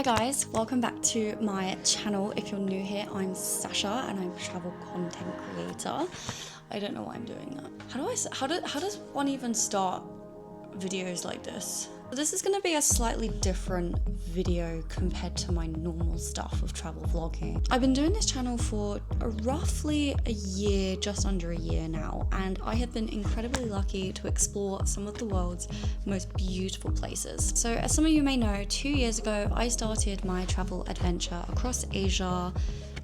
Hi guys, welcome back to my channel. If you're new here, I'm Sasha and I'm a travel content creator. I don't know why I'm doing that. How does one even start videos like this? This is going to be a slightly different video compared to my normal stuff of travel vlogging. I've been doing this channel for roughly a year, just under a year now, and I have been incredibly lucky to explore some of the world's most beautiful places. So as some of you may know, 2 years ago I started my travel adventure across Asia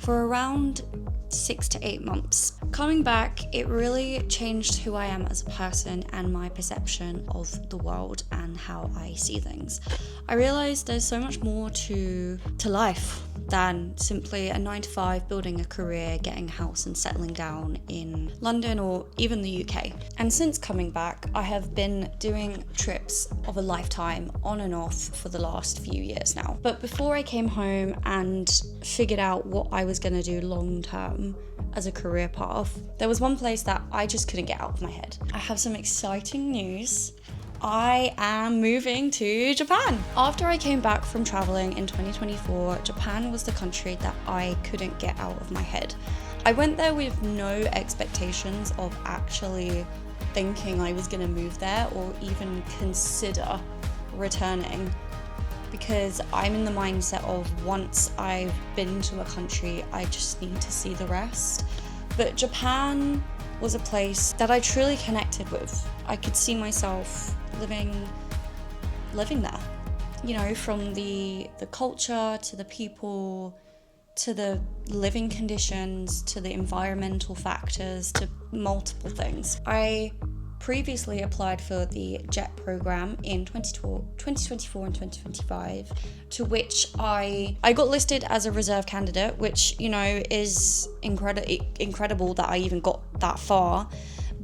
for around 6 to 8 months. Coming back, it really changed who I am as a person and my perception of the world and how I see things. I realized there's so much more to life than simply a 9-to-5, building a career, getting a house and settling down in London or even the UK. And since coming back, I have been doing trips of a lifetime on and off for the last few years now. But before I came home and figured out what I was going to do long term as a career path, there was one place that I just couldn't get out of my head. I have some exciting news. I am moving to Japan. After I came back from traveling in 2024, Japan was the country that I couldn't get out of my head. I went there with no expectations of actually thinking I was gonna move there or even consider returning, because I'm in the mindset of once I've been to a country, I just need to see the rest. But Japan was a place that I truly connected with. I could see myself living there, you know, from the culture to the people to the living conditions to the environmental factors to multiple things. I previously applied for the JET program in 2024 and 2025, to which I got listed as a reserve candidate, which, you know, is incredible that I even got that far.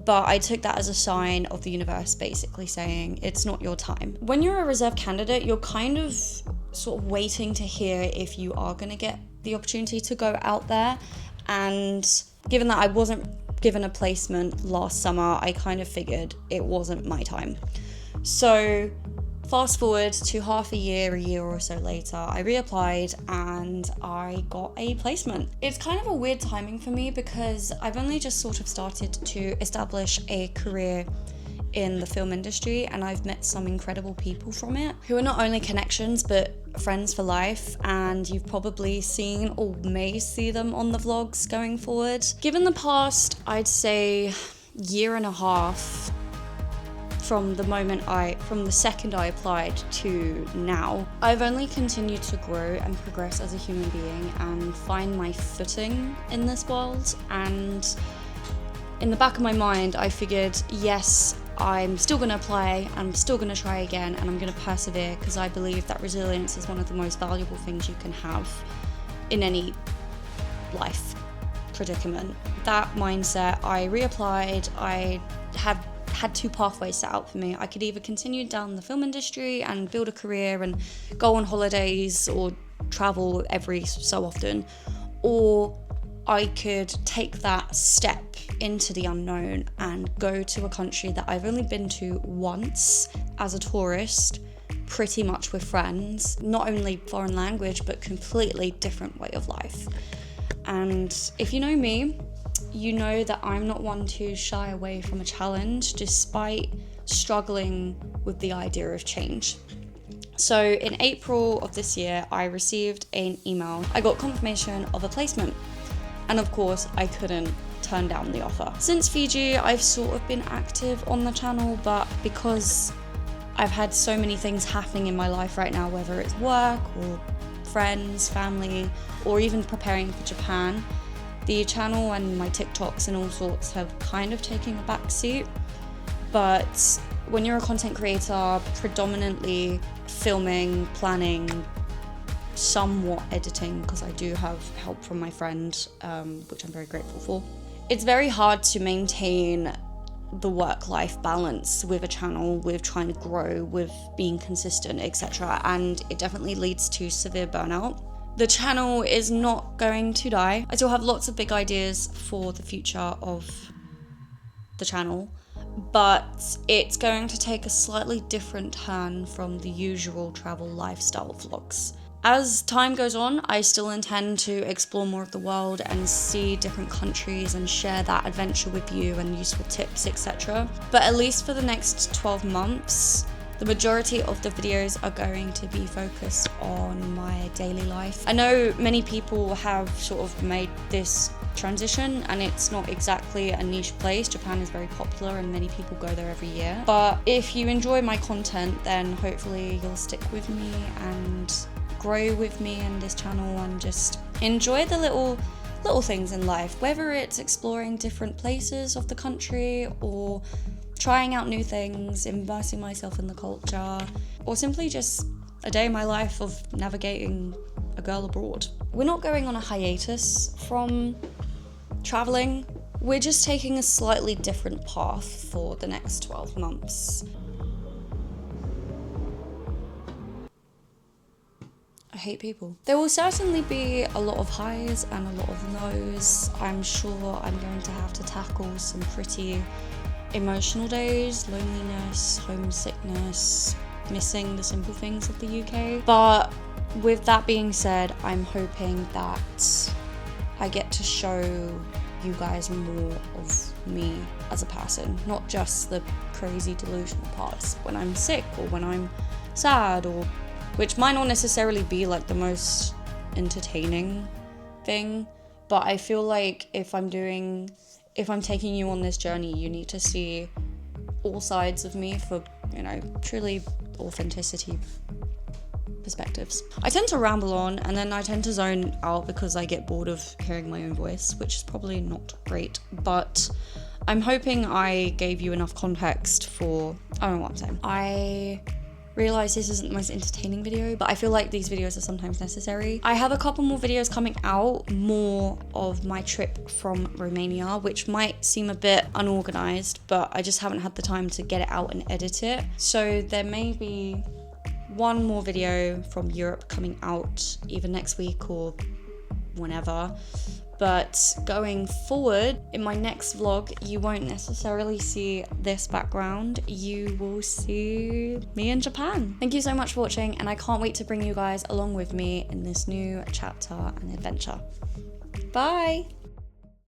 But I took that as a sign of the universe basically saying it's not your time. When you're a reserve candidate, you're kind of sort of waiting to hear if you are going to get the opportunity to go out there. And given that I wasn't given a placement last summer, I kind of figured it wasn't my time. So fast forward to half a year or so later, I reapplied and I got a placement. It's kind of a weird timing for me because I've only just sort of started to establish a career in the film industry, and I've met some incredible people from it who are not only connections but friends for life, and you've probably seen or may see them on the vlogs going forward. Given the past, I'd say year and a half from the second I applied to now, I've only continued to grow and progress as a human being and find my footing in this world. And in the back of my mind, I figured, yes, I'm still going to apply, I'm still going to try again, and I'm going to persevere, because I believe that resilience is one of the most valuable things you can have in any life predicament. That mindset, I reapplied. I had two pathways set out for me. I could either continue down the film industry and build a career and go on holidays or travel every so often, or I could take that step into the unknown and go to a country that I've only been to once as a tourist, pretty much with friends, not only foreign language, but completely different way of life. And if you know me, you know that I'm not one to shy away from a challenge, despite struggling with the idea of change. So in April of this year, I received an email. I got confirmation of a placement. And of course, I couldn't turn down the offer. Since Fiji, I've sort of been active on the channel, but because I've had so many things happening in my life right now, whether it's work or friends, family, or even preparing for Japan, the channel and my TikToks and all sorts have kind of taken a back seat. But when you're a content creator, predominantly filming, planning, somewhat editing, because I do have help from my friend, which I'm very grateful for, it's very hard to maintain the work-life balance with a channel, with trying to grow, with being consistent, etc. And it definitely leads to severe burnout. The channel is not going to die. I still have lots of big ideas for the future of the channel, but it's going to take a slightly different turn from the usual travel lifestyle vlogs. As time goes on, I still intend to explore more of the world and see different countries and share that adventure with you and useful tips, etc. But at least for the next 12 months, the majority of the videos are going to be focused on my daily life. I know many people have sort of made this transition, and it's not exactly a niche place. Japan is very popular and many people go there every year. But if you enjoy my content, then hopefully you'll stick with me and grow with me in this channel and just enjoy the little things in life, whether it's exploring different places of the country or trying out new things, immersing myself in the culture, or simply just a day in my life of navigating a girl abroad. We're not going on a hiatus from traveling. We're just taking a slightly different path for the next 12 months. I hate people. There will certainly be a lot of highs and a lot of lows. I'm sure I'm going to have to tackle some pretty emotional days, loneliness, homesickness, missing the simple things of the UK. But with that being said, I'm hoping that I get to show you guys more of me as a person, not just the crazy delusional parts when I'm sick or when I'm sad, or which might not necessarily be like the most entertaining thing, but I feel like if I'm taking you on this journey, you need to see all sides of me for, you know, truly authenticity perspectives. I tend to ramble on and then I tend to zone out because I get bored of hearing my own voice, which is probably not great, but I'm hoping I gave you enough context for, I don't know what I'm saying. I realize this isn't the most entertaining video, but I feel like these videos are sometimes necessary. I have a couple more videos coming out, more of my trip from Romania, which might seem a bit unorganized, but I just haven't had the time to get it out and edit it. So there may be one more video from Europe coming out either next week or whenever. But going forward, in my next vlog, you won't necessarily see this background. You will see me in Japan. Thank you so much for watching, and I can't wait to bring you guys along with me in this new chapter and adventure. Bye!